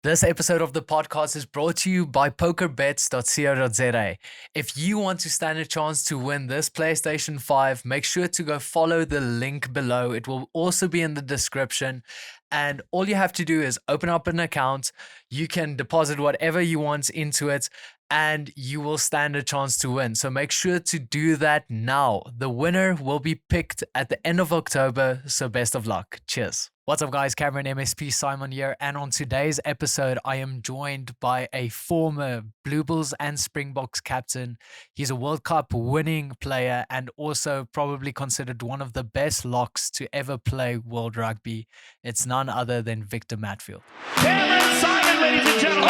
This episode of the podcast is brought to you by Pokerbet.co.za. If you want to stand a chance to win this PlayStation 5, make sure to go follow the link below. It will also be in the description. And all you have to do is open up an account. You can deposit whatever you want into it, and you will stand a chance to win. So make sure to do that now. The winner will be picked at the end of October. So best of luck. Cheers. What's up, guys? Cameron MSP Saaiman here, and on today's episode, I am joined by a former Blue Bulls and Springboks captain. He's a World Cup winning player and also probably considered one of the best locks to ever play World Rugby. It's none other than Victor Matfield. Cameron Saaiman, ladies and gentlemen.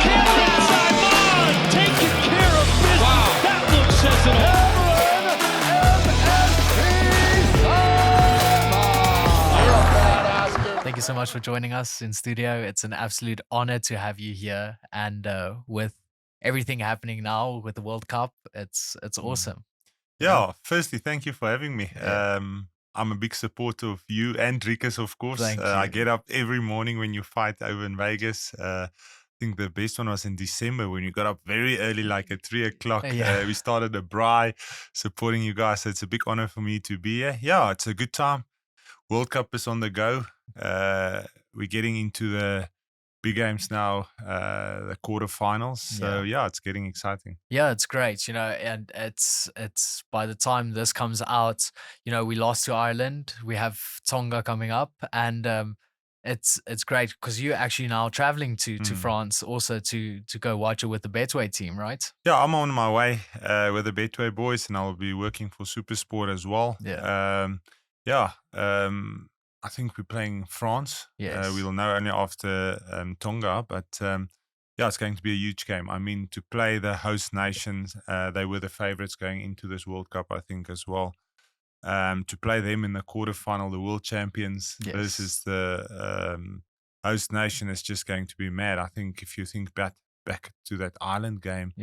Cameron Saaiman taking care of business. Wow. That look says it all. Thank you so much for joining us in studio. It's an absolute honor to have you here. And with everything happening now with the World Cup, it's awesome. Yeah, firstly, thank you for having me. I'm a big supporter of you and Rikus, of course. Thank you. I get up every morning when you fight over in Vegas. I think the best one was in December when you got up very early, like at 3 o'clock. Yeah. We started a braai supporting you guys. So it's a big honor for me to be here. Yeah, it's a good time. World Cup is on the go. We're getting into the big games now, the quarterfinals. So yeah, it's getting exciting. Yeah, it's great, and it's by the time this comes out, we lost to Ireland. We have Tonga coming up, and it's great because you're actually now traveling to France also to go watch it with the Betway team, right? Yeah, I'm on my way with the Betway boys, and I'll be working for Supersport as well. I think we're playing France. Yes. We'll know only after Tonga, but it's going to be a huge game. I mean, to play the host nations, they were the favorites going into this World Cup, I think, as well. To play them in the quarterfinal, the world champions versus the host nation is just going to be mad. I think if you think back to that Ireland game,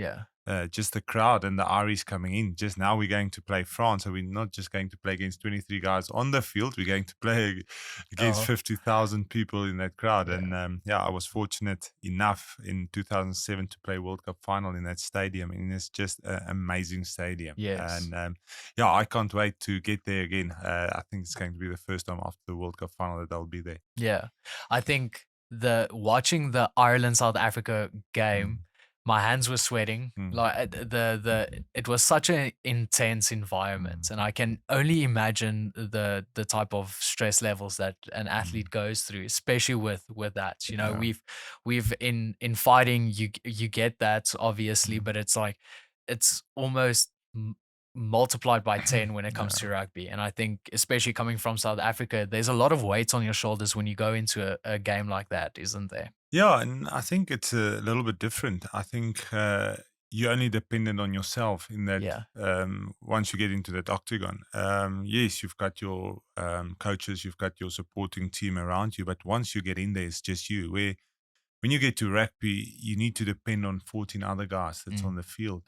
just the crowd and the Irish coming in. Just now we're going to play France, so we're not just going to play against 23 guys on the field. We're going to play against 50,000 people in that crowd. And I was fortunate enough in 2007 to play World Cup final in that stadium, and it's just an amazing stadium. Yes. And I can't wait to get there again. I think it's going to be the first time after the World Cup final that I'll be there. Yeah, I think watching the Ireland South Africa game. My hands were sweating. Like it was such an intense environment, and I can only imagine the type of stress levels that an athlete goes through, especially with that. We've in fighting, you get that obviously, but it's like it's almost multiplied by 10 when it comes to rugby. And I think especially coming from South Africa, there's a lot of weight on your shoulders when you go into a game like that, isn't there? Yeah, and I think it's a little bit different. I think you're only dependent on yourself in that once you get into that octagon. Yes, you've got your coaches, you've got your supporting team around you, but once you get in there, it's just you. When you get to rugby, you need to depend on 14 other guys that's on the field.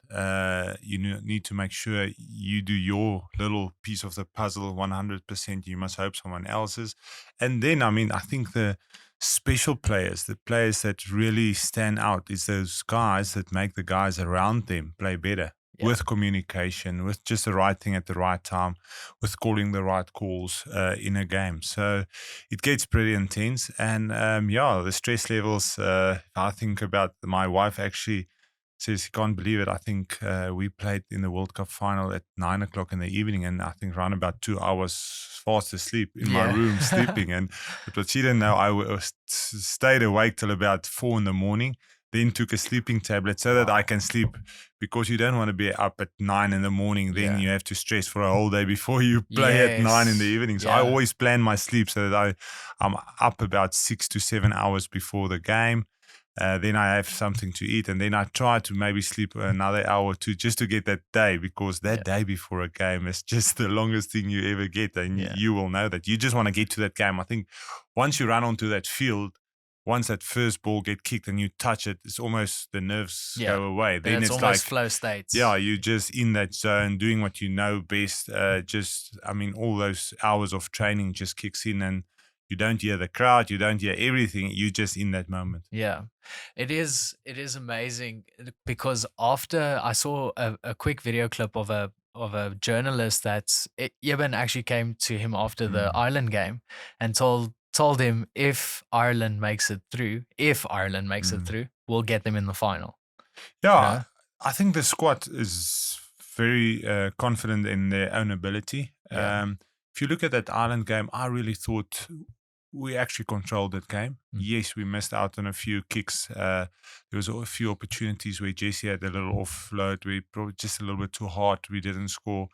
You need to make sure you do your little piece of the puzzle 100%. You must hope someone else's. And then, I think the special players, the players that really stand out, is those guys that make the guys around them play better. With communication, with just the right thing at the right time, with calling the right calls in a game. So it gets pretty intense. And the stress levels, I think about my wife actually says she can't believe it. I think we played in the World Cup final at 9 o'clock in the evening, and I think around about 2 hours fast asleep in my room sleeping. But she didn't know I stayed awake till about 4 in the morning. Then took a sleeping tablet so that I can sleep, because you don't want to be up at 9 in the morning. Then you have to stress for a whole day before you play at 9 in the evening. So I always plan my sleep so that I'm up about 6 to 7 hours before the game. Then I have something to eat, and then I try to maybe sleep another hour or two just to get that day, because that day before a game is just the longest thing you ever get. And you will know that. You just want to get to that game. I think once you run onto that field, once that first ball get kicked and you touch it, it's almost the nerves go away. Then it's almost like flow states. Yeah, you're just in that zone, doing what you know best. All those hours of training just kicks in, and You don't hear the crowd. You don't hear everything. You're just in that moment. Yeah, it is amazing because after I saw a quick video clip of a journalist that's Eben actually came to him after the Ireland game and told him if Ireland makes it through, we'll get them in the final. Yeah, You know? I think the squad is very confident in their own ability. Yeah. If you look at that Ireland game, I really thought we actually controlled that game. Yes, we missed out on a few kicks. There was a few opportunities where Jesse had a little offload. We probably just a little bit too hard. We didn't score.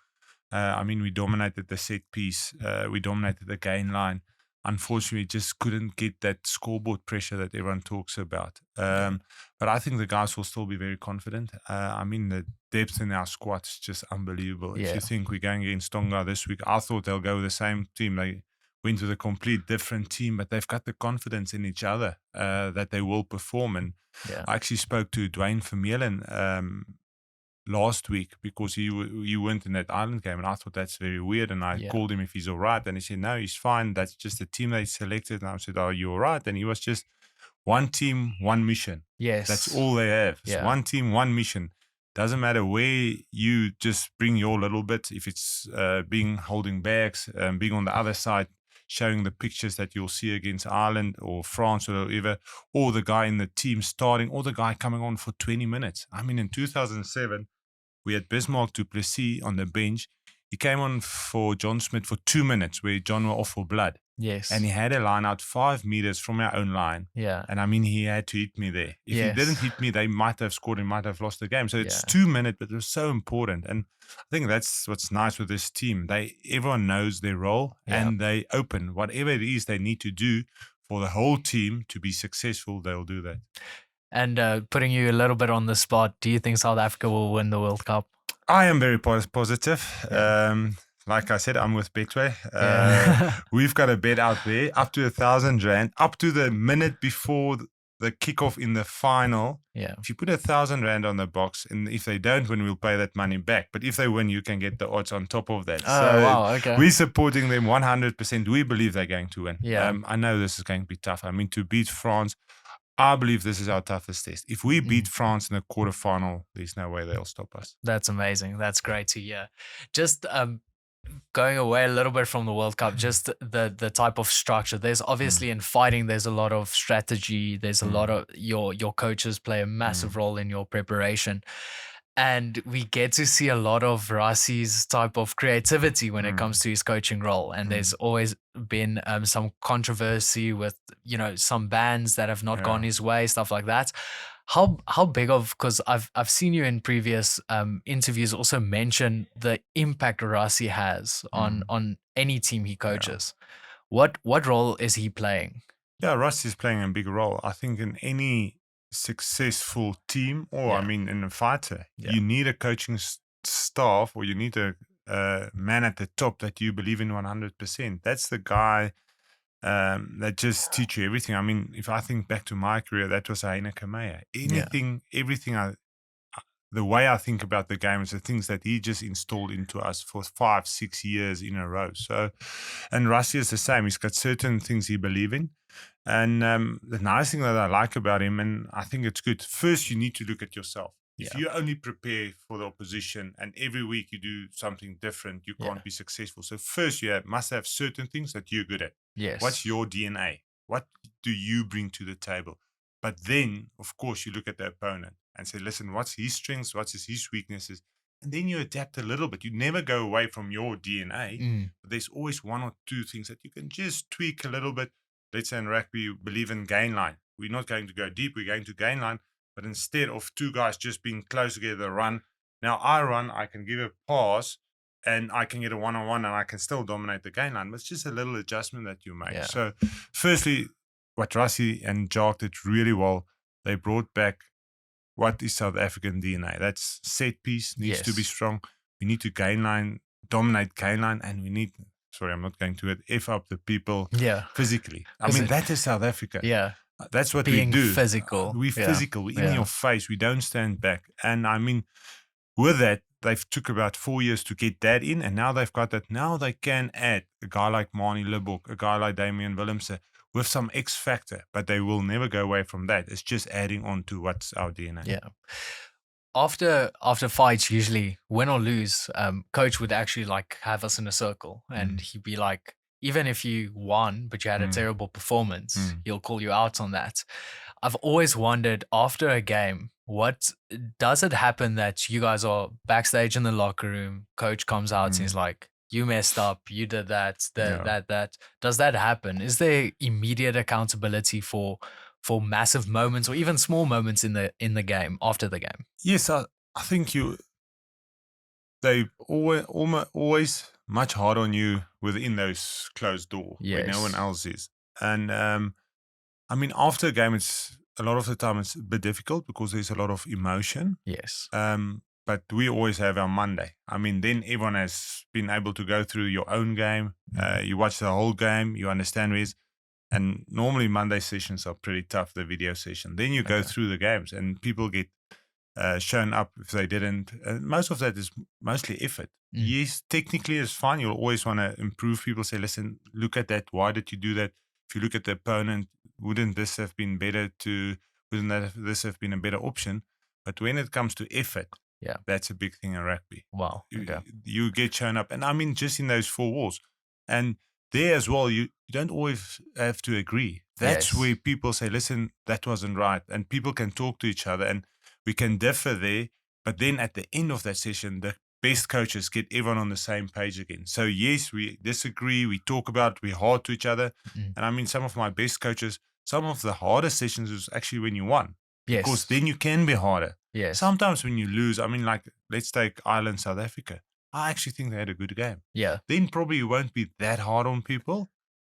I mean, we dominated the set piece. We dominated the gain line. Unfortunately, just couldn't get that scoreboard pressure that everyone talks about. But I think the guys will still be very confident. I mean, the depth in our squad is just unbelievable. If you think we're going against Tonga this week, I thought they'll go with the same team. They went with a complete different team, but they've got the confidence in each other that they will perform. And I actually spoke to Dwayne Vermeulen last week because you went in that Ireland game, and I thought that's very weird. And I called him if he's all right, and he said no, he's fine. That's just the team they selected. And I said, "Are you all right?" And he was just one team, one mission. Yes, that's all they have. It's one team, one mission. Doesn't matter where you just bring your little bit. If it's being holding bags, being on the other side, showing the pictures that you'll see against Ireland or France or whatever, or the guy in the team starting, or the guy coming on for 20 minutes. I mean, in 2007, we had Bismarck du Plessis on the bench. He came on for John Smith for 2 minutes where John were off for blood. Yes. And he had a line out 5 meters from our own line. Yeah. And I mean, he had to hit me there. If he didn't hit me, they might have scored and might have lost the game. So it's 2 minutes, but it was so important. And I think that's what's nice with this team. Everyone knows their role and they open whatever it is they need to do for the whole team to be successful. They'll do that. And putting you a little bit on the spot, do you think South Africa will win the World Cup? I am very positive. Like I said, I'm with Betway. We've got a bet out there up to R1,000, up to the minute before the kickoff in the final. Yeah. If you put R1,000 on the box, and if they don't win, we'll pay that money back. But if they win, you can get the odds on top of that. Oh, wow. Okay. We're supporting them 100%. We believe they're going to win. Yeah. I know this is going to be tough. I mean, to beat France, I believe this is our toughest test. If we beat France in the quarterfinal, there's no way they'll stop us. That's amazing. That's great to hear. Just going away a little bit from the World Cup, just the type of structure. There's obviously in fighting, there's a lot of strategy. There's a lot of your coaches play a massive role in your preparation. And we get to see a lot of Rassi's type of creativity when it comes to his coaching role. And there's always been some controversy with, some bans that have not gone his way, stuff like that. How big of, because I've seen you in previous interviews also mention the impact Rassi has on any team he coaches. What role is he playing? Yeah, Rassi is playing a big role. I think in any successful team, or I mean in a fighter, you need a coaching staff, or you need a man at the top that you believe in 100%. That's the guy that just teach you everything. I mean, if I think back to my career, that was Aina Kamea. Everything the way I think about the game is the things that he just installed into us for 5-6 years in a row. So, and Rassi is the same. He's got certain things he believes in. And the nice thing that I like about him, and I think it's good, first you need to look at yourself. If you only prepare for the opposition and every week you do something different, you can't be successful. So first you must have certain things that you're good at. Yes. What's your DNA? What do you bring to the table? But then, of course, you look at the opponent and say, listen, what's his strengths? What's his weaknesses? And then you adapt a little bit. You never go away from your DNA. But there's always 1 or 2 things that you can just tweak a little bit. Let's say in rugby, we believe in gain line. We're not going to go deep. We're going to gain line. But instead of 2 guys just being close together, run. Now I run, I can give a pass, and I can get a 1-on-1, and I can still dominate the gain line. But it's just a little adjustment that you make. So firstly, what Rassi and Jacques did really well, they brought back what is South African DNA. That's set piece, needs to be strong. We need to gain line, dominate gain line, and we need... Sorry, I'm not going to F up the people physically. I mean, that is South Africa. Yeah. That's what Being we do. Physical. We're physical. We're in your face. We don't stand back. And I mean, with that, they've took about 4 years to get that in, and now they've got that. Now they can add a guy like Marnie Libbok, a guy like Damian Willemse with some X factor, but they will never go away from that. It's just adding on to what's our DNA. Yeah. After fights, usually win or lose, coach would actually like have us in a circle, and he'd be like, even if you won but you had a terrible performance, he'll call you out on that. I've always wondered, after a game, what does it happen that you guys are backstage in the locker room, coach comes out and he's like, you messed up, you did that. Does that happen? Is there immediate accountability for massive moments or even small moments in the game, after the game? Yes, I think they always much harder on you within those closed doors where no one else is. And I mean, after a game, it's a lot of the time it's a bit difficult because there's a lot of emotion. Yes. But we always have our Monday. I mean, then everyone has been able to go through your own game. You watch the whole game, you understand where it's. And normally Monday sessions are pretty tough, the video session. Then you go through the games and people get shown up if they didn't. Most of that is mostly effort. Yes, technically it's fine. You'll always want to improve. People say, listen, look at that. Why did you do that? If you look at the opponent, wouldn't this have been better wouldn't this have been a better option? But when it comes to effort, that's a big thing in rugby. Wow. Okay. You get shown up. And I mean, just in those four walls. And there as well, you don't always have to agree. That's where people say, listen, that wasn't right. And people can talk to each other and we can differ there. But then at the end of that session, the best coaches get everyone on the same page again. So yes, we disagree. We talk about it. We're hard to each other. And I mean, some of my best coaches, some of the hardest sessions was actually when you won. Yes. Because then you can be harder. Yes. Sometimes when you lose, I mean, like, let's take Ireland, South Africa. I actually think they had a good game. Yeah. Then probably you won't be that hard on people.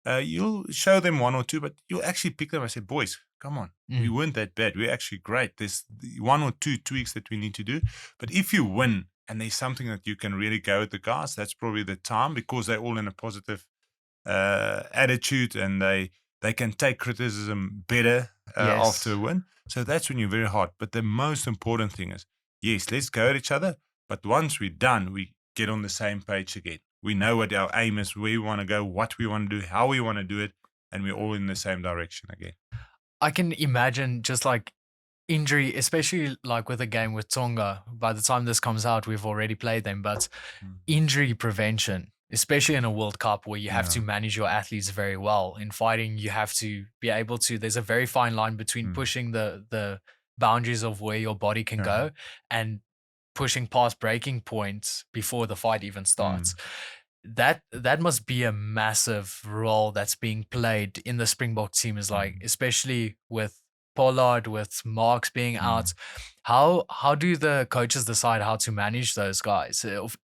You'll show them one or two, but you'll actually pick them and say, boys, come on. We weren't that bad. We're actually great. There's one or two tweaks that we need to do. But if you win and there's something that you can really go at the guys, that's probably the time because they're all in a positive attitude and they can take criticism better after a win. So that's when you're very hard. But the most important thing is, yes, let's go at each other. But once we're done, we get on the same page again. We know what our aim is, where we want to go, what we want to do, how we want to do it, and we're all in the same direction again. I can imagine just like injury, especially like with a game with Tonga. By the time this comes out, we've already played them, but injury prevention, especially in a World Cup where you have to manage your athletes very well. In fighting, you have to be able to, there's a very fine line between pushing the boundaries of where your body can go and pushing past breaking points before the fight even starts. That must be a massive role that's being played in the Springbok team, is like, especially with Pollard, with Marks being out. How do the coaches decide how to manage those guys?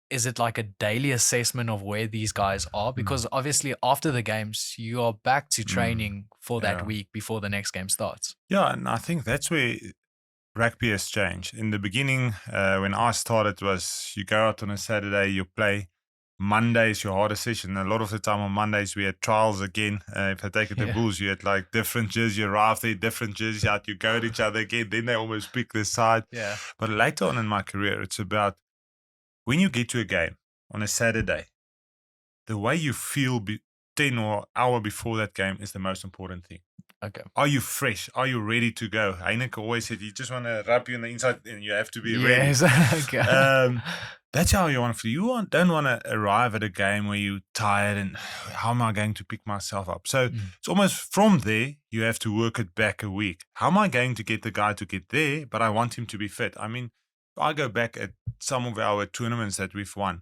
Is it like a daily assessment of where these guys are? Because obviously after the games, you are back to training for that week before the next game starts. Yeah, and I think that's where rugby has changed. In the beginning, when I started, was you go out on a Saturday, you play. Monday is your hardest session. A lot of the time on Mondays, we had trials again. If I take it to Bulls, you had like different jerseys. You arrive there, different jerseys out. You go at each other again. Then they almost pick the side. Yeah. But later on in my career, it's about when you get to a game on a Saturday, the way you feel 10 or hour before that game is the most important thing. Okay. Are you fresh? Are you ready to go? Heineke always said, you just want to rub you on the inside and you have to be ready. Yes. Okay. That's how you want to feel. You don't want to arrive at a game where you're tired and how am I going to pick myself up? So it's almost from there, you have to work it back a week. How am I going to get the guy to get there? But I want him to be fit. I mean, if I go back at some of our tournaments that we've won,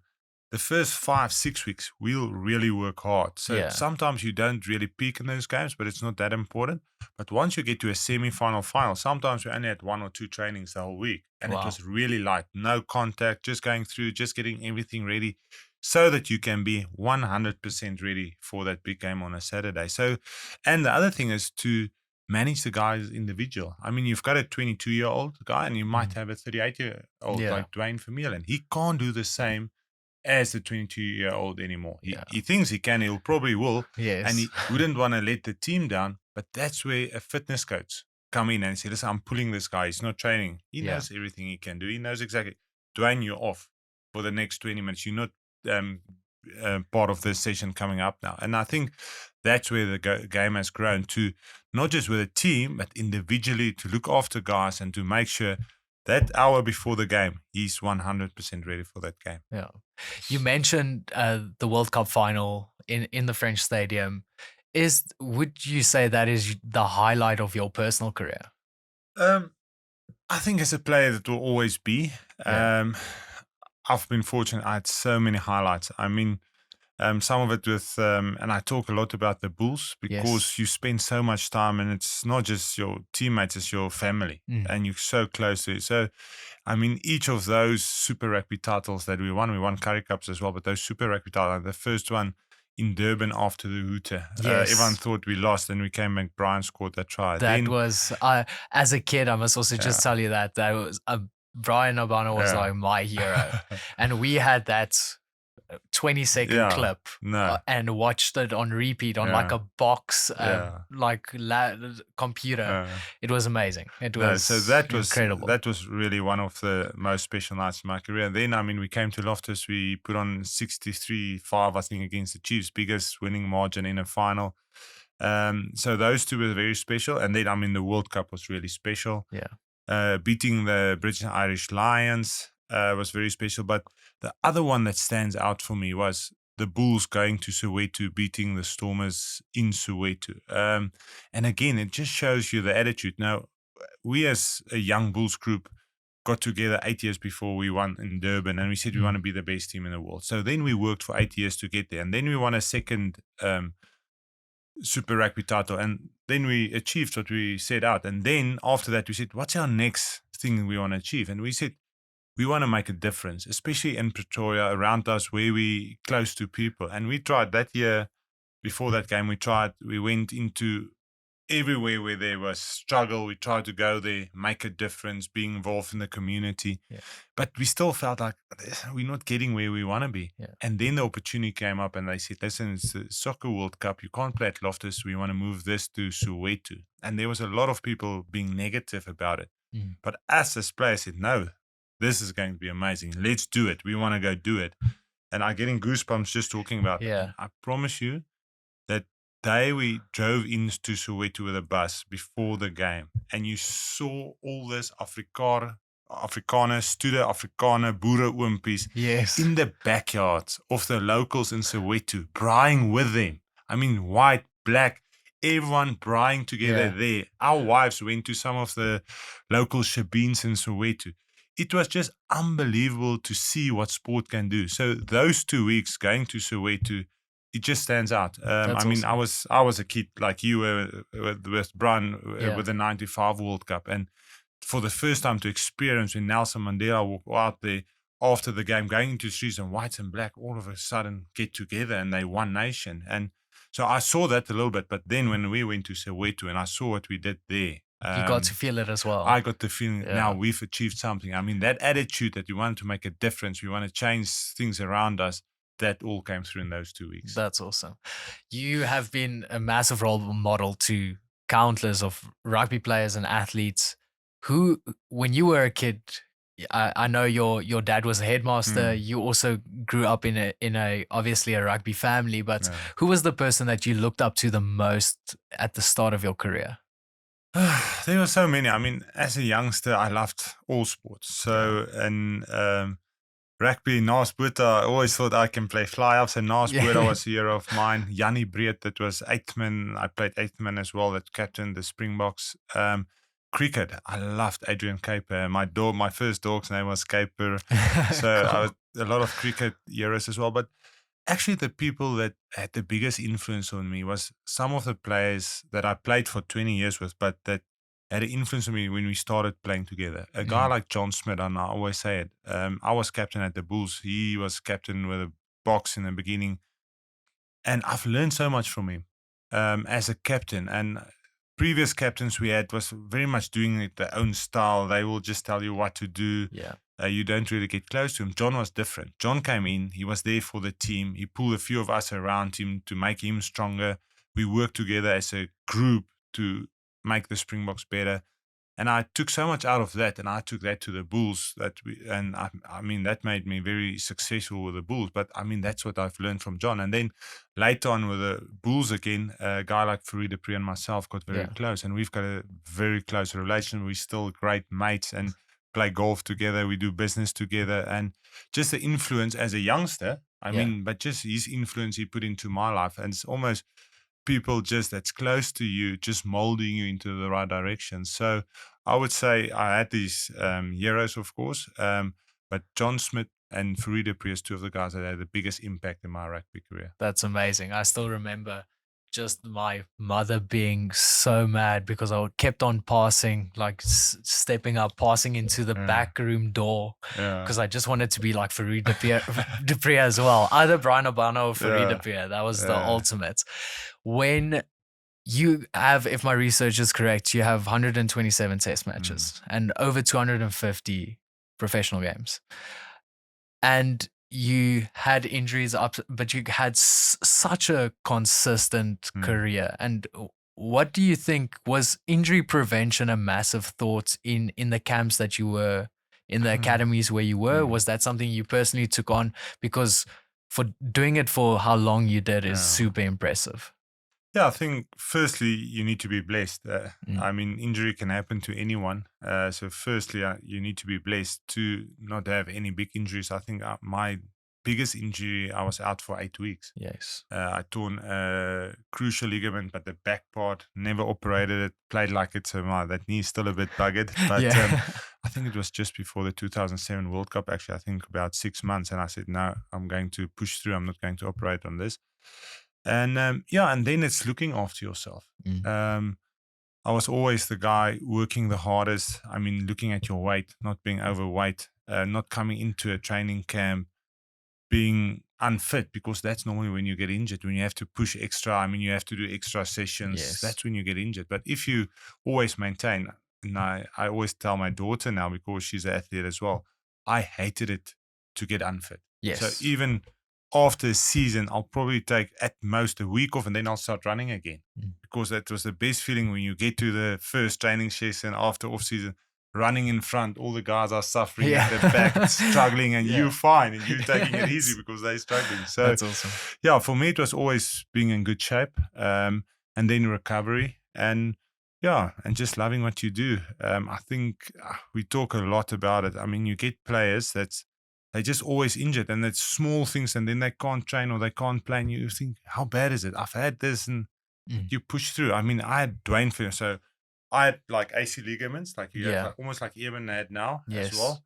the first 5-6 weeks, we'll really work hard. So sometimes you don't really peak in those games, but it's not that important. But once you get to a semi-final, final, sometimes we only had 1 or 2 trainings the whole week. And it was really light, no contact, just going through, just getting everything ready so that you can be 100% ready for that big game on a Saturday. So, and the other thing is to manage the guys individual. I mean, you've got a 22-year-old guy and you might have a 38-year-old like Dwayne Vermeulen. He can't do the same as the 22-year-old anymore. He thinks he can, he'll probably will. Yes. And he wouldn't want to let the team down. But that's where a fitness coach come in and say, listen, I'm pulling this guy. He's not training. He knows everything he can do. He knows exactly. Dwayne, you're off. for the next 20 minutes. You're not part of this session coming up now. And I think that's where the game has grown to not just with a team, but individually to look after guys and to make sure that hour before the game, he's 100% ready for that game. Yeah. You mentioned the World Cup final in the French stadium. Would you say that is the highlight of your personal career? I think as a player, that will always be. Yeah. I've been fortunate. I had so many highlights. I mean, some of it with, and I talk a lot about the Bulls because you spend so much time, and it's not just your teammates, it's your family, and you're so close to it. So, I mean, each of those Super Rugby titles that we won Currie Cups as well, but those Super Rugby titles, the first one in Durban after the hooter. Everyone thought we lost, and we came back. Brian scored that try. That was, as a kid, I must also just tell you that was Brian Obano was like my hero, and we had that 20-second clip and watched it on repeat on like a box computer. It was amazing. It was so that was incredible. That was really one of the most special nights in my career. And then, I mean, we came to Loftus, we put on 63-5, I think, against the Chiefs, biggest winning margin in a final. So those two were very special. And then, I mean, the World Cup was really special. Beating the British and Irish Lions was very special. But the other one that stands out for me was the Bulls going to Soweto, beating the Stormers in Soweto. And again, it just shows you the attitude. Now, we as a young Bulls group got together 8 years before we won in Durban, and we said we want to be the best team in the world. So then we worked for 8 years to get there. And then we won a second Super Rugby title. And then we achieved what we set out. And then after that, we said, what's our next thing we want to achieve? And we said, we want to make a difference, especially in Pretoria, around us, where we close to people. And we tried that year, before that game, we went into everywhere where there was struggle. We tried to go there, make a difference, being involved in the community. But we still felt like we're not getting where we want to be. And then the opportunity came up, and they said, listen, it's the Soccer World Cup. You can't play at Loftus. We want to move this to Soweto. And there was a lot of people being negative about it. But us as players said, no, this is going to be amazing. Let's do it. We want to go do it. And I'm getting goosebumps just talking about it. I promise you that day we drove into Soweto with a bus before the game, and you saw all this Afrikaner, Stoede Afrikaner, Boere Oompies in the backyards of the locals in Soweto, braaiing with them. I mean, white, black, everyone braaiing together there. Our wives went to some of the local shebeens in Soweto. It was just unbelievable to see what sport can do. So those 2 weeks going to Soweto, it just stands out. I mean, awesome. I was a kid like you were with Brian with the 95 World Cup. And for the first time to experience when Nelson Mandela walked out there after the game, going into the streets, and whites and black all of a sudden get together and they one nation. And so I saw that a little bit. But then when we went to Soweto and I saw what we did there, you got to feel it as well. I got the feeling now we've achieved something. I mean, that attitude that you want to make a difference, we want to change things around us, that all came through in those 2 weeks. That's awesome. You have been a massive role model to countless of rugby players and athletes who, when you were a kid, I know your dad was a headmaster. You also grew up in a obviously a rugby family, but who was the person that you looked up to the most at the start of your career? There were so many. I mean, as a youngster, I loved all sports. So, in rugby, Naas Botha, I always thought I can play fly-ups, and Naas Botha was a hero of mine. Jannie Breed, that was 8th man. I played 8th man as well, that captained the Springboks. Cricket, I loved Adrian Caper. My first dog's name was Caper. So I was a lot of cricket heroes as well. But actually, the people that had the biggest influence on me was some of the players that I played for 20 years with, but that had an influence on me when we started playing together. A guy like John Smith, and I always say it, I was captain at the Bulls. He was captain with a box in the beginning. And I've learned so much from him as a captain. And previous captains we had was very much doing it their own style. They will just tell you what to do. You don't really get close to him. John was different. John came in. He was there for the team. He pulled a few of us around him to make him stronger. We worked together as a group to make the Springboks better. And I took so much out of that, and I took that to the Bulls. I mean, that made me very successful with the Bulls. But I mean, that's what I've learned from John. And then later on with the Bulls again, a guy like Farid Dupree and myself got very close, and we've got a very close relation. We're still great mates and play golf together. We do business together, and just the influence as a youngster. I mean, but just his influence he put into my life, and it's almost people just that's close to you, just molding you into the right direction. So I would say I had these heroes, of course, but John Smith and Farid Dupree is two of the guys that had the biggest impact in my rugby career. That's amazing. I still remember just my mother being so mad because I kept on passing, like stepping up, passing into the back room door because I just wanted to be like Farid Dupree as well. Either Brian Obano or Farid Dupree. That was the ultimate. When you have, if my research is correct, you have 127 test matches and over 250 professional games. And you had injuries up, but you had such a consistent career. And what do you think, was injury prevention a massive thought in the camps that you were in, the academies where you were? Was that something you personally took on? Because for doing it for how long you did is super impressive. Yeah, I think firstly, you need to be blessed. I mean, injury can happen to anyone. So firstly, you need to be blessed to not have any big injuries. I think my biggest injury, I was out for 8 weeks. Yes. I torn a crucial ligament, but the back part, never operated it, played like it. So that knee is still a bit buggered. But I think it was just before the 2007 World Cup, actually, I think about 6 months. And I said, no, I'm going to push through. I'm not going to operate on this. And and then it's looking after yourself. I was always the guy working the hardest. I mean, looking at your weight, not being overweight, not coming into a training camp being unfit, because that's normally when you get injured, when you have to push extra. I mean, you have to do extra sessions. Yes. That's when you get injured. But if you always maintain, and I always tell my daughter now, because she's an athlete as well, I hated it to get unfit. Yes. So even after a season, I'll probably take at most a week off, and then I'll start running again, because that was the best feeling when you get to the first training session after off season, running in front. All the guys are suffering at the back, struggling, and you're fine, and you're taking it easy because they're struggling. So that's awesome. Yeah, for me, it was always being in good shape, and then recovery, and just loving what you do. I think we talk a lot about it. I mean, you get players they're just always injured, and it's small things, and then they can't train or they can't play, and you think, how bad is it? I've had this, and you push through. I mean, I had Dwayne for so I had like AC ligaments, like you have, like, almost like Eben had now as well.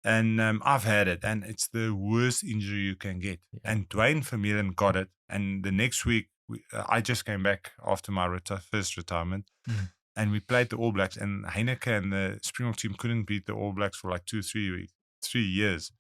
And I've had it, and it's the worst injury you can get. And Dwayne Vermeulen got it, and the next week I just came back after my first retirement, and we played the All Blacks, and Heineke and the Springbok team couldn't beat the All Blacks for like 3 years.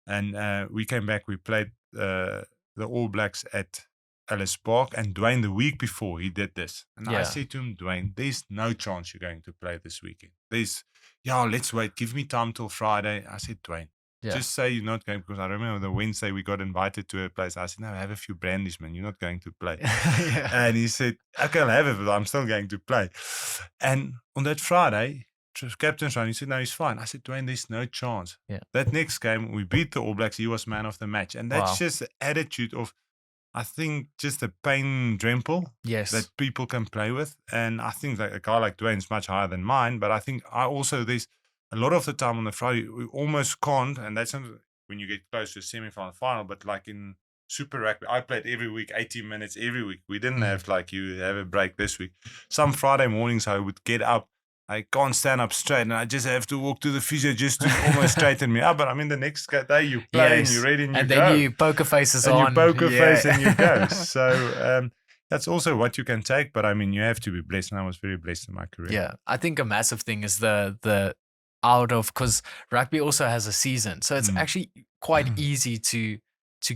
And we came back, we played the All Blacks at Ellis Park, and Dwayne, the week before, he did this. And I said to him, Dwayne, there's no chance you're going to play this weekend. Let's wait. Give me time till Friday. I said, Dwayne, just say you're not going, because I remember the Wednesday we got invited to a place. I said, no, have a few brandies, man. You're not going to play. And he said, okay, I'll have it, but I'm still going to play. And on that Friday, captain's run, he said, no, he's fine. I said, Dwayne, there's no chance. That next game, we beat the All Blacks. He was man of the match. And that's just the attitude of, I think, just the pain dremel that people can play with. And I think that a guy like Dwayne's much higher than mine. But I think there's a lot of the time on the Friday, we almost can't. And that's when you get close to a semi-final, final. But like in Super Rugby, I played every week, 18 minutes every week. We didn't have like you have a break this week. Some Friday mornings I would get up. I can't stand up straight, and I just have to walk to the physio just to almost straighten me up. But I mean, the next day you play and you're ready and you go. And then you poker faces and on. You poker face and you go. So that's also what you can take. But I mean, you have to be blessed, and I was very blessed in my career. Yeah, I think a massive thing is the out of, because rugby also has a season, so it's actually quite easy to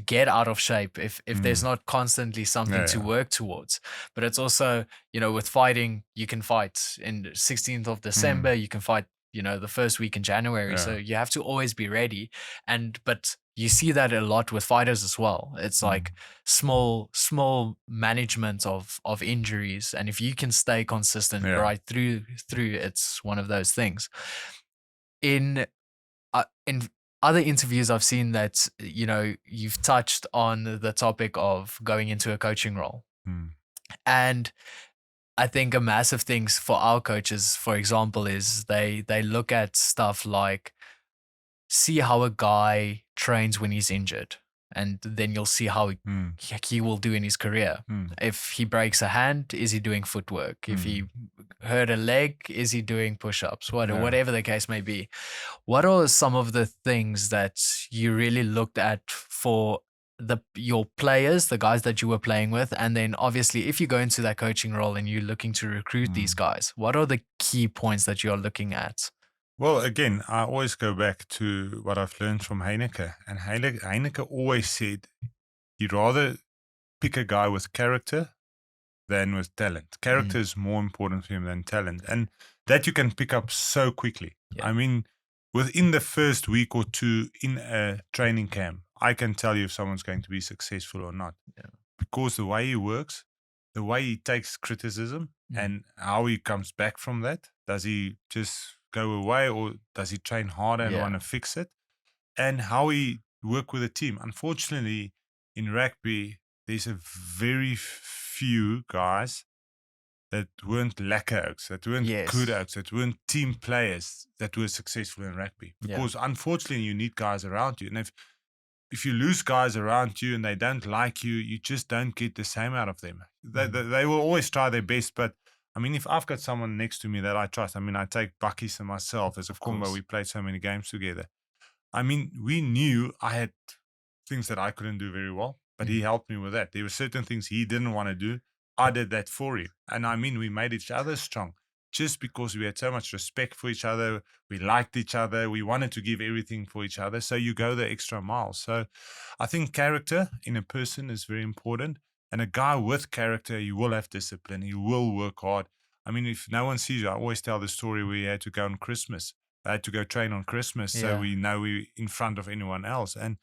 get out of shape if there's not constantly something to work towards. But it's also, with fighting, you can fight in the 16th of December, you can fight, the first week in January. So you have to always be ready. But you see that a lot with fighters as well. It's like small management of injuries, and if you can stay consistent right through, it's one of those things. In other interviews I've seen that, you know, you've touched on the topic of going into a coaching role. And I think a massive thing for our coaches, for example, is they look at stuff like, see how a guy trains when he's injured, and then you'll see how he will do in his career. If he breaks a hand, is he doing footwork? If he hurt a leg, is he doing push-ups? Whatever the case may be. What are some of the things that you really looked at for your players, the guys that you were playing with? And then obviously if you go into that coaching role and you're looking to recruit these guys, what are the key points that you're looking at? Well, again, I always go back to what I've learned from Heineke. And Heineke always said he'd rather pick a guy with character than with talent. Character is more important for him than talent. And that you can pick up so quickly. I mean, within the first week or two in a training camp, I can tell you if someone's going to be successful or not. Because the way he works, the way he takes criticism and how he comes back from that, does he just go away or does he train harder and want to fix it? And how he work with a team. Unfortunately, in rugby, there's a very few guys that weren't lekker oaks, that weren't good oaks, that weren't team players that were successful in rugby. Because unfortunately, you need guys around you. And if you lose guys around you and they don't like you, you just don't get the same out of them. They will always try their best, but I mean, if I've got someone next to me that I trust, I mean, I take Buckies and myself as a combo. We played so many games together. I mean, we knew I had things that I couldn't do very well, but he helped me with that. There were certain things he didn't want to do. I did that for him. And I mean, we made each other strong just because we had so much respect for each other. We liked each other. We wanted to give everything for each other. So you go the extra mile. So I think character in a person is very important. And a guy with character, he will have discipline. He will work hard. I mean, if no one sees you, I always tell the story where you had to go on Christmas. I had to go train on Christmas so we know we're in front of anyone else. And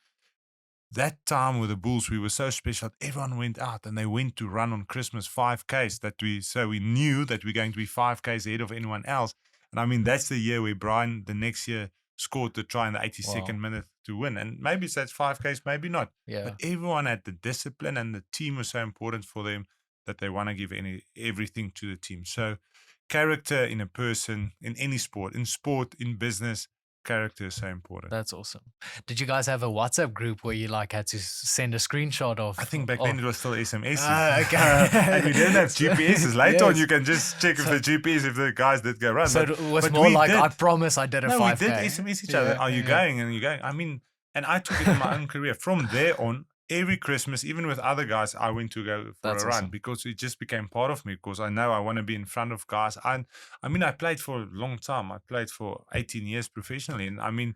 that time with the Bulls, we were so special. Everyone went out and they went to run on Christmas 5Ks so we knew that we're going to be 5Ks ahead of anyone else. And I mean, that's the year where Brian the next year scored the try in the 82nd minute to win. And maybe that's 5Ks, maybe not. But everyone had the discipline and the team was so important for them that they want to give everything to the team. So character in a person, in any sport, in business, character is so important. That's awesome. Did you guys have a WhatsApp group where you like had to send a screenshot of? I think back then it was still SMS. Okay. And we didn't have GPSs. Later on, you can just check if the GPS, if the guys did go run. So it was more like, I promise I did a 5K. We did SMS each other. Are you going? And you're going. I mean, and I took it in my own career. From there on, every Christmas, even with other guys, I went to go for a run because it just became part of me because I know I want to be in front of guys. I mean, I played for a long time. I played for 18 years professionally. And I mean,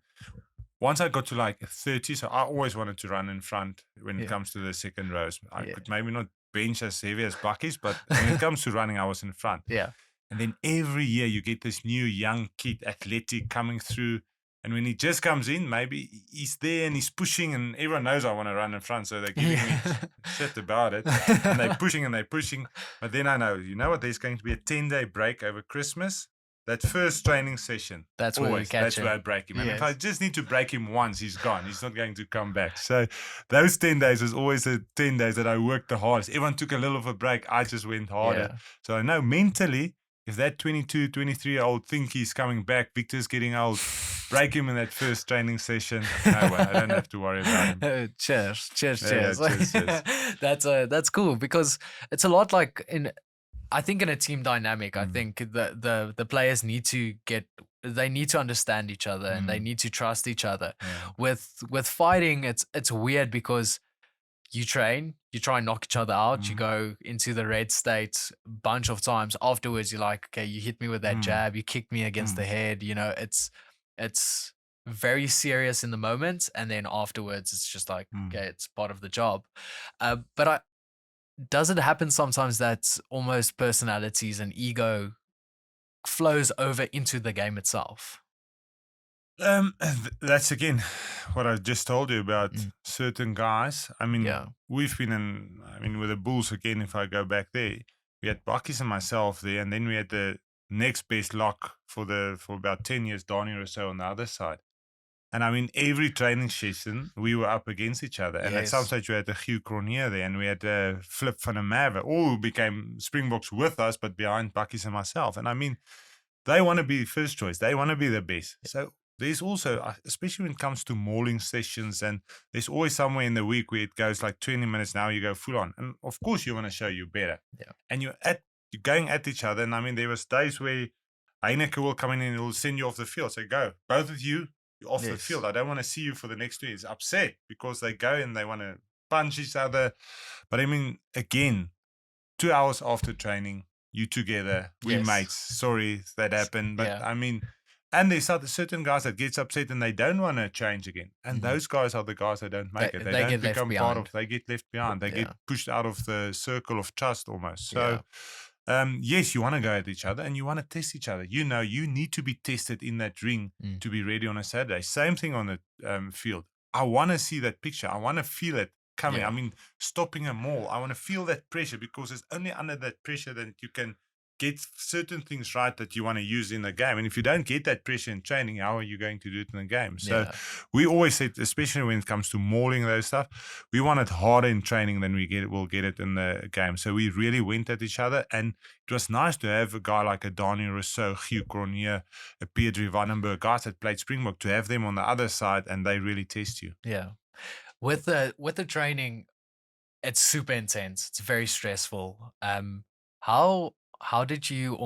once I got to like 30, so I always wanted to run in front when it comes to the second rows. I could maybe not bench as heavy as Buckies, but when it comes to running, I was in front. And then every year you get this new young kid, athletic, coming through. And when he just comes in, maybe he's there and he's pushing and everyone knows I want to run in front. So they're giving me shit about it. And they're pushing. But then I know, you know what? There's going to be a 10-day break over Christmas. That first training session. That's where I break him. And if I just need to break him once, he's gone. He's not going to come back. So those 10 days was always the 10 days that I worked the hardest. Everyone took a little of a break. I just went harder. So I know mentally, if that 22, 23-year-old think he's coming back, Victor's getting old, break him in that first training session. No way, I don't have to worry about him. Cheers. Cheers. That's cool because it's a lot like I think in a team dynamic, I think the players need to understand each other and they need to trust each other. With fighting, it's weird because you train, you try and knock each other out, you go into the red state a bunch of times. Afterwards, you're like, okay, you hit me with that jab, you kicked me against the head. You know, it's very serious in the moment. And then afterwards, it's just like, okay, it's part of the job. But does it happen sometimes that almost personalities and ego flows over into the game itself? That's again what I just told you about certain guys. I mean, Yeah. we've been in, I mean, with the Bulls again, if I go back there, we had Buckies and myself there, and then we had the next best lock for about 10 years, Donnie or so on the other side. And I mean, every training session, we were up against each other. And at some Yes. stage, we had a Hugh Cronje there, and we had a Flip van der Merwe, all who became Springboks with us, but behind Buckies and myself. And I mean, they want to be first choice. They want to be the best. So there's also, especially when it comes to mauling sessions, and there's always somewhere in the week where it goes like 20 minutes now, you go full on. And of course, you want to show you better. Yeah. And you're going at each other. And I mean, there was days where Heineke will come in and he'll send you off the field. So go, both of you, you're off the field. I don't want to see you for the next 2 years. Upset because they go and they want to punch each other. But I mean, again, 2 hours after training, you together, we Yes. mates. Sorry that happened. But Yeah. I mean, and there's certain guys that gets upset and they don't want to change again. And those guys are the guys that don't make it. They don't get left become part behind. of, they get left behind. They Yeah. get pushed out of the circle of trust almost. Yeah. So yes, you want to go at each other and you want to test each other. You know, you need to be tested in that ring to be ready on a Saturday. Same thing on the field. I want to see that picture. I want to feel it coming. Yeah. I mean, stopping a maul. I want to feel that pressure because it's only under that pressure that you can get certain things right that you want to use in the game. And if you don't get that pressure in training, how are you going to do it in the game? So we always said, especially when it comes to mauling those stuff, we want it harder in training than we'll get it in the game. So we really went at each other. And it was nice to have a guy like a Donnie Rousseau, Hugh Cronje, a Pedri Vandenberg, guys that played Springbok, to have them on the other side and they really test you. Yeah. With the training, it's super intense. It's very stressful. How did you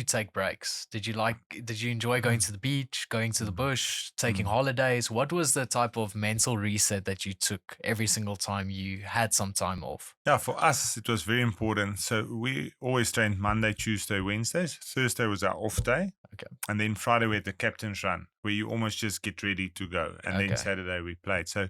take breaks? Did you enjoy going to the beach, going to the bush, taking holidays? What was the type of mental reset that you took every single time you had some time off? Yeah, for us, it was very important. So we always trained Monday, Tuesday, Wednesdays. Thursday was our off day. Okay. And then Friday we had the captain's run where you almost just get ready to go. And then Saturday we played. So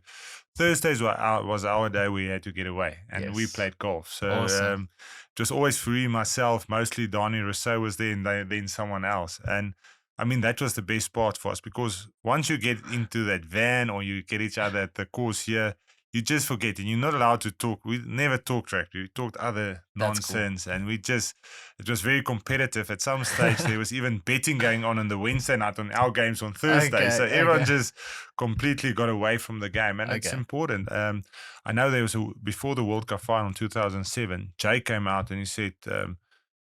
Thursdays was our day we had to get away. And we played golf. So Awesome. it was always free myself. Mostly Donnie Rousseau was there and then someone else. And I mean, that was the best part for us because once you get into that van or you get each other at the course here, you just forget and you're not allowed to talk. We never talked rugby. We talked other nonsense. Cool. And it was very competitive. At some stage, there was even betting going on the Wednesday night on our games on Thursday. So everyone just completely got away from the game. And it's important. I know there was before the World Cup final in 2007, Jay came out and he said, you're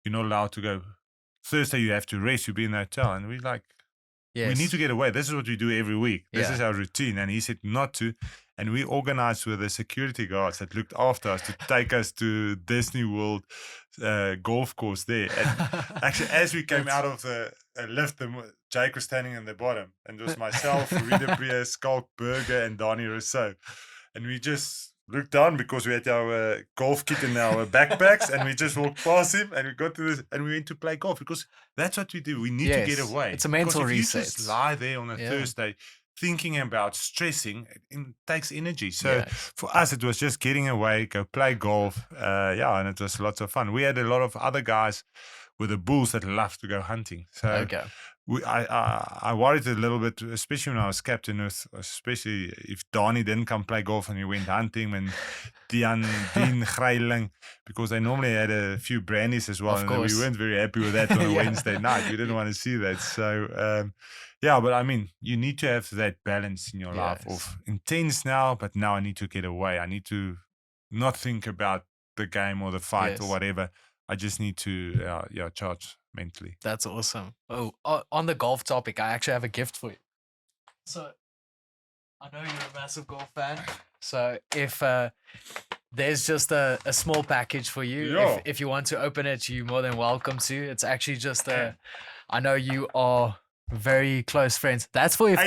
not allowed to go. Thursday, you have to rest. You'll be in the hotel. And we're like, we need to get away. This is what we do every week. This is our routine. And he said not to. And we organized with the security guards that looked after us to take us to Disney World golf course there. And actually, as we came out of the lift, Jake was standing in the bottom. And it was myself, Rita Bria, Skalk Burger, and Donnie Rousseau. And we just looked down because we had our golf kit in our backpacks. And we just walked past him and we got to this and we went to play golf because that's what we do. We need to get away. It's a mental reset. If you just lie there on a Thursday thinking about stressing, it takes energy. So for us, it was just getting away, go play golf. And it was lots of fun. We had a lot of other guys with the Bulls that loved to go hunting. So I worried a little bit, especially when I was captain, especially if Donnie didn't come play golf and he went hunting and Dean Greiling, because they normally had a few brandies as well. And we weren't very happy with that on a Wednesday night. We didn't want to see that. So, but I mean, you need to have that balance in your life of intense now, but now I need to get away. I need to not think about the game or the fight or whatever. I just need to, charge mentally. That's awesome. Oh, on the golf topic, I actually have a gift for you. So, I know you're a massive golf fan. So, if there's just a small package for you, if you want to open it, you're more than welcome to. It's actually just I know you are very close friends. That's for if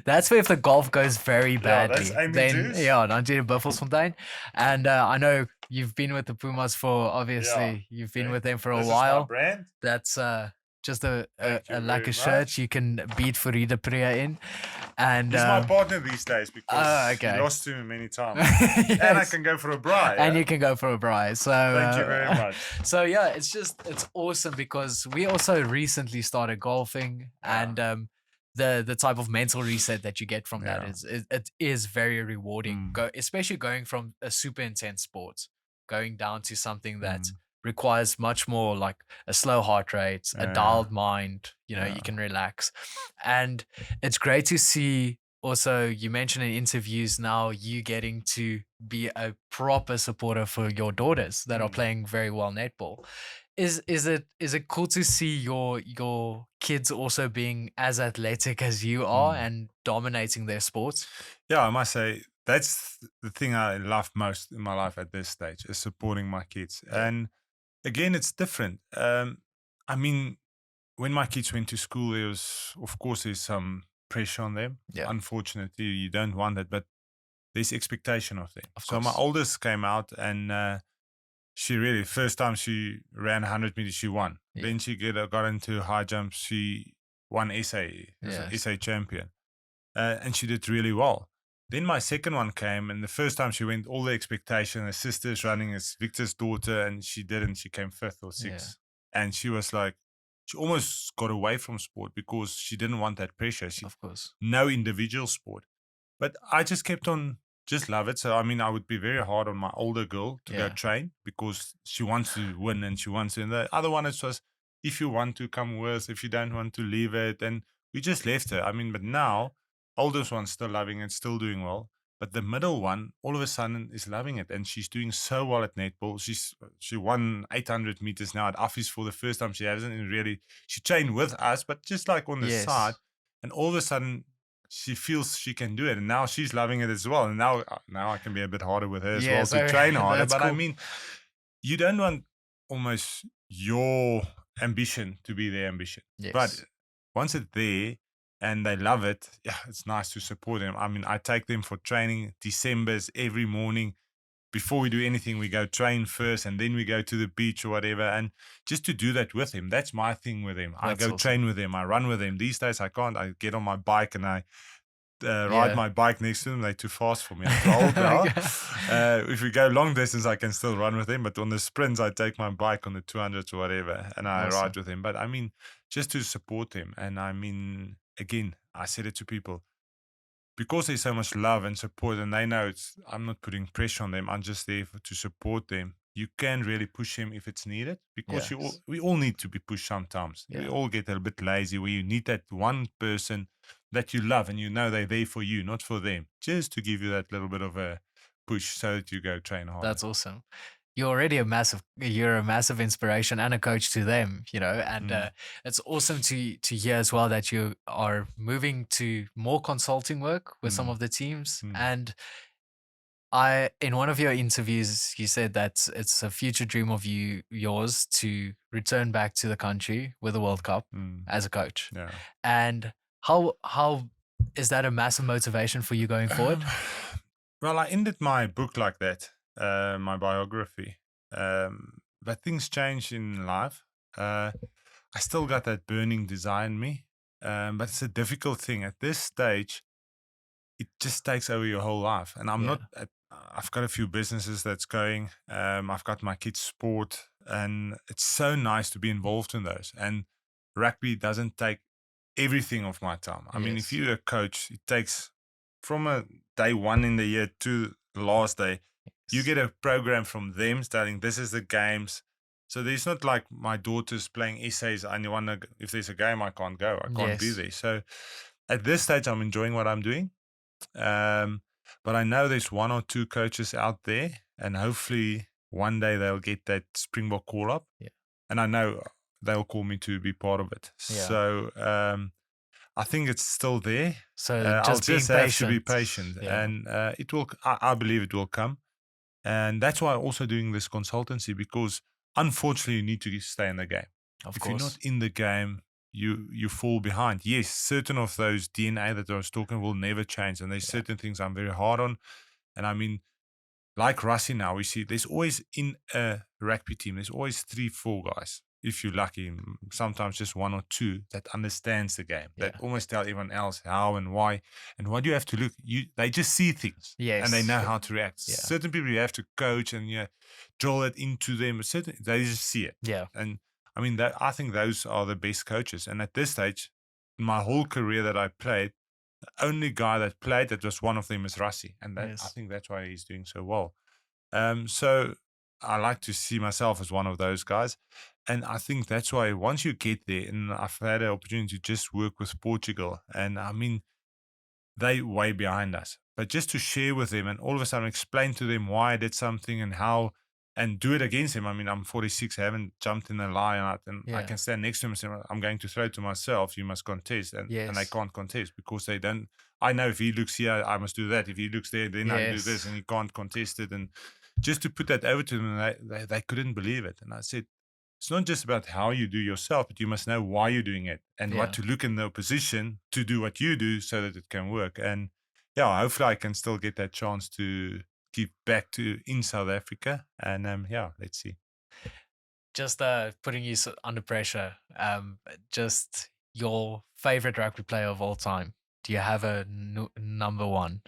that's for if the golf goes very badly. Then Nigeria Buffelsfontein. And I know you've been with the Pumas for you've been with them for a while. My brand. That's just a Thank you like very a shirt much. you can beat Farida Priya in. And He's my partner these days because okay. he lost to me many times. Yes. And I can go for a braai. And you can go for a braai. So thank you very much. So yeah, it's awesome because we also recently started golfing, and the type of mental reset that you get from that it is very rewarding. Especially going from a super intense sport, going down to something that requires much more like a slow heart rate, a dialed mind. You know, you can relax, and it's great to see. Also, you mentioned in interviews now you getting to be a proper supporter for your daughters that are playing very well netball. Is it cool to see your kids also being as athletic as you are and dominating their sports? Yeah, I must say that's the thing I love most in my life at this stage is supporting my kids. And again, it's different. I mean, when my kids went to school, there was, of course, there's some pressure on them. Yeah. Unfortunately, you don't want that, but there's expectation of them. Of So my course. oldest came out and she really, first time she ran 100 meters, she won. Yeah. Then she got into high jump. She won SA, as an Yes. SA champion. And she did really well. Then my second one came, and the first time she went, all the expectation, her sister's running as Victor's daughter, and she didn't. She came fifth or sixth. And she was like, she almost got away from sport because she didn't want that pressure. Of course. No individual sport. But I just kept on, just love it. So, I mean, I would be very hard on my older girl to go train because she wants to win and she wants to. And the other one is was, if you want to come with, if you don't want to leave it. And we just left her. I mean, but now, oldest one's still loving it, still doing well. But the middle one, all of a sudden, is loving it. And she's doing so well at netball. She won 800 meters now at Office for the first time. She hasn't really, she trained with us, but just like on the side. And all of a sudden, she feels she can do it. And now she's loving it as well. And now I can be a bit harder with her as well to train harder. But I mean, you don't want almost your ambition to be their ambition. But once it's there, and they love it, it's nice to support them. I mean, I take them for training December's every morning. Before we do anything, we go train first and then we go to the beach or whatever. And just to do that with him, that's my thing with him. I go train with him. I run with him. These days I can't. I get on my bike and I ride my bike next to them. They're too fast for me. I'm too old now. If we go long distance, I can still run with him. But on the sprints, I take my bike on the 200s or whatever and I ride with him. But I mean, just to support him. And I mean, again, I said it to people because there's so much love and support, and they know I'm not putting pressure on them. I'm just there to support them. You can really push him if it's needed because we all need to be pushed sometimes. We all get a bit lazy where you need that one person that you love and you know they're there for you, not for them, just to give you that little bit of a push so that you go train hard. That's awesome. You're already a massive inspiration and a coach to them, you know, and it's awesome to hear as well that you are moving to more consulting work with some of the teams. And in one of your interviews, you said that it's a future dream of yours to return back to the country with the World Cup as a coach. And how is that a massive motivation for you going forward? Well, I ended my book like that. My biography, but things change in life. I still got that burning desire in me, but it's a difficult thing at this stage. It just takes over your whole life, and I'm not. I've got a few businesses that's going. I've got my kids' sport, and it's so nice to be involved in those. And rugby doesn't take everything of my time. I mean, if you're a coach, it takes from a day one in the year to the last day. You get a program from them starting, this is the games. So there's not like my daughter's playing essays. If there's a game, I can't go. I can't be there. So at this stage, I'm enjoying what I'm doing. But I know there's one or two coaches out there, and hopefully one day they'll get that Springbok call up. And I know they'll call me to be part of it. So I think it's still there. So I'll just have to be patient. And it will. I believe it will come. And that's why I'm also doing this consultancy, because unfortunately you need to stay in the game. If you're not in the game, you fall behind. Yes, certain of those DNA that I was talking will never change. And there's certain things I'm very hard on. And I mean, like Rassie now, we see there's always in a rugby team, there's always 3-4 guys if you're lucky, sometimes just one or two that understands the game, that almost tell everyone else how and why. And what you have to look, they just see things and they know how to react. Yeah. Certain people you have to coach and drill it into them. Certain, they just see it. Yeah. And I mean, I think those are the best coaches. And at this stage, my whole career that I played, the only guy that played that was one of them is Rassie. And I think that's why he's doing so well. So I like to see myself as one of those guys. And I think that's why once you get there, and I've had an opportunity to just work with Portugal, and I mean, they way behind us. But just to share with them and all of a sudden explain to them why I did something and how, and do it against him. I mean, I'm 46, I haven't jumped in a line, and I can stand next to him and say, I'm going to throw to myself, you must contest. And they can't contest because they don't. I know if he looks here, I must do that. If he looks there, then I do this, and he can't contest it. And just to put that over to them, they couldn't believe it. And I said, it's not just about how you do yourself, but you must know why you're doing it and what to look in the opposition to do what you do so that it can work. And hopefully I can still get that chance to give back in South Africa. And let's see. Just putting you under pressure, just your favorite rugby player of all time. Do you have a number one?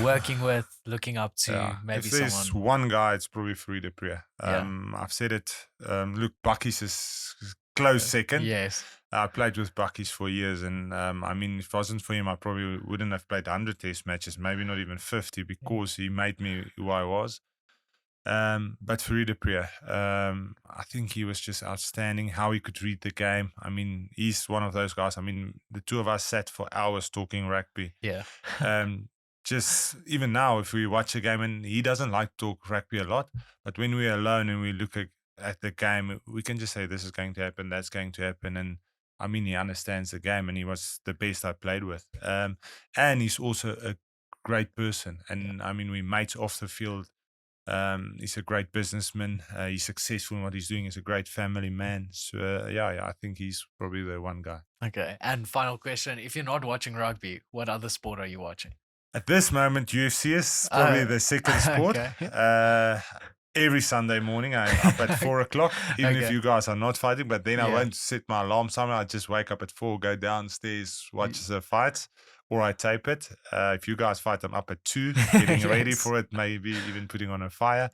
Working with, looking up to, maybe if there's someone. one guy, it's probably Fourie Pre. I've said it. Look, Bakkies is close second. Yes. I played with Bakkies for years, and I mean, if it wasn't for him, I probably wouldn't have played 100 test matches, maybe not even 50, because he made me who I was. But Fourie Pre, I think he was just outstanding, how he could read the game. I mean, he's one of those guys. I mean, the two of us sat for hours talking rugby. Yeah. Just even now, if we watch a game, and he doesn't like to talk rugby a lot, but when we're alone and we look at the game, we can just say, this is going to happen, that's going to happen. And I mean, he understands the game, and he was the best I played with. And he's also a great person. And I mean, we mates off the field. He's a great businessman. He's successful in what he's doing. He's a great family man. So I think he's probably the one guy. Okay. And final question, if you're not watching rugby, what other sport are you watching? At this moment, UFC is probably the second sport. Okay. Every Sunday morning, I'm up at 4 o'clock, even if you guys are not fighting. But then I won't set my alarm somewhere. I just wake up at 4, go downstairs, watch the fights, or I tape it. If you guys fight, I'm up at 2, getting ready for it, maybe even putting on a fire.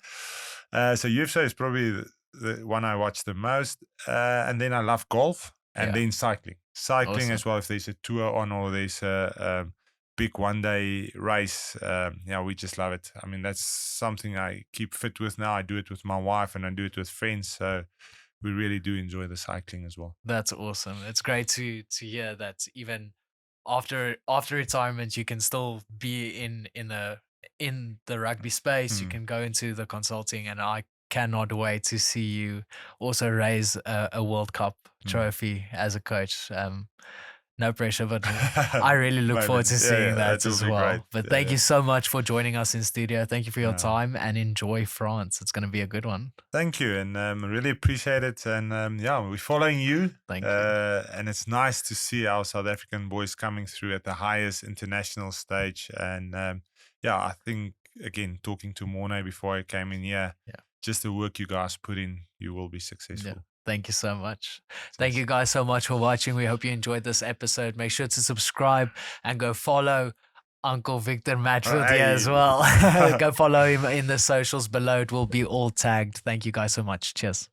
So UFC is probably the one I watch the most. And then I love golf, and then cycling. Cycling as well, if there's a tour on or there's a big one-day race, we just love it. I mean, that's something I keep fit with now. I do it with my wife and I do it with friends, so we really do enjoy the cycling as well. That's awesome. It's great to hear that even after retirement, you can still be in the rugby space. You can go into the consulting, and I cannot wait to see you also raise a World Cup trophy as a coach. No pressure, but I really look forward to seeing that as well. Great. But thank you so much for joining us in studio. Thank you for your time, and enjoy France. It's going to be a good one. Thank you, and really appreciate it. And we're following you. Thank you. And it's nice to see our South African boys coming through at the highest international stage. And I think, again, talking to Mornay before I came in here, just the work you guys put in, you will be successful. Yeah. Thank you so much. Thank you guys so much for watching. We hope you enjoyed this episode. Make sure to subscribe and go follow Uncle Victor Matfield here as well. Go follow him in the socials below. It will be all tagged. Thank you guys so much. Cheers.